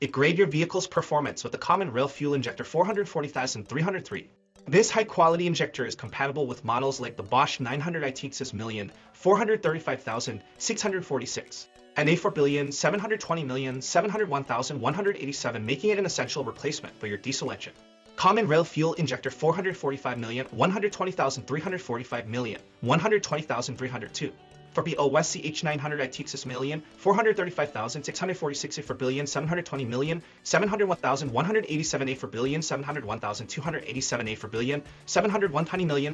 Upgrade your vehicle's performance with the Common Rail Fuel Injector 440303. This high-quality injector is compatible with models like the Bosch 900i 435646 and A4720701187, making it an essential replacement for your diesel engine. Common Rail Fuel Injector 445120345120302 for BOSCH 900i 435646 A4720701187 A471287 A4701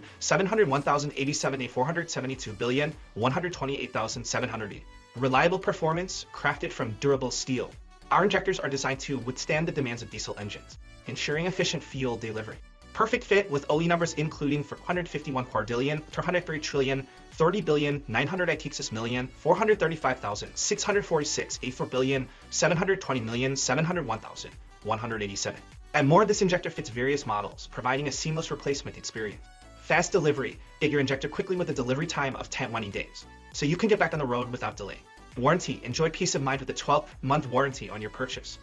701,087 A472 128,700. Reliable performance crafted from durable steel. Our injectors are designed to withstand the demands of diesel engines, ensuring efficient fuel delivery. Perfect fit with OE numbers including for 151 quadrillion, 203 trillion, 30 billion, 900 million, 435,646, 84 billion, 720 million, 701,187. And more, this injector fits various models, providing a seamless replacement experience. Fast delivery. Get your injector quickly with a delivery time of 10 days, so you can get back on the road without delay. Warranty. Enjoy peace of mind with a 12-month warranty on your purchase,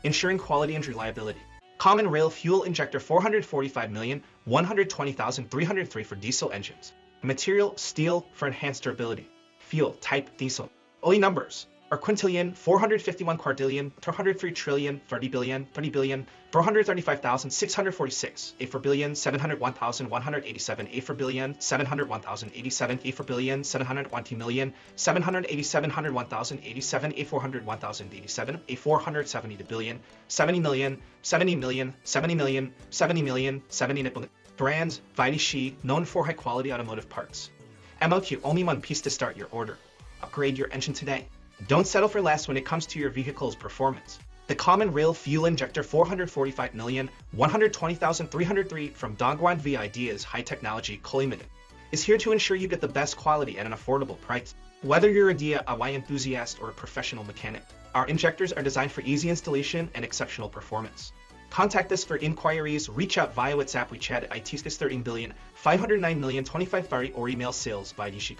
ensuring quality and reliability. Common Rail Fuel Injector 445120303 for diesel engines. Material, steel for enhanced durability. Fuel, type, diesel. OE numbers are quintillion, 451 quadrillion, 203 trillion, 30 billion, 435,646, A for billion, 701,187, A for billion, 701,087, A for billion, 720 million, 787, 101,087, A 401,087, A 470 billion, 70 million, 70 million, 70 million, 70 million, 70 million. Brands, ViDiShi, known for high-quality automotive parts. MOQ, only one piece to start your order. Upgrade your engine today. Don't settle for less when it comes to your vehicle's performance. The Common Rail Fuel Injector 445120303 from Dongguan ViDiShi's High Technology Co. Limited is here to ensure you get the best quality at an affordable price. Whether you're a DIY enthusiast or a professional mechanic, our injectors are designed for easy installation and exceptional performance. Contact us for inquiries, reach out via WhatsApp, WeChat at IT 13 billion 509 million 25 or email sales ViDiShi.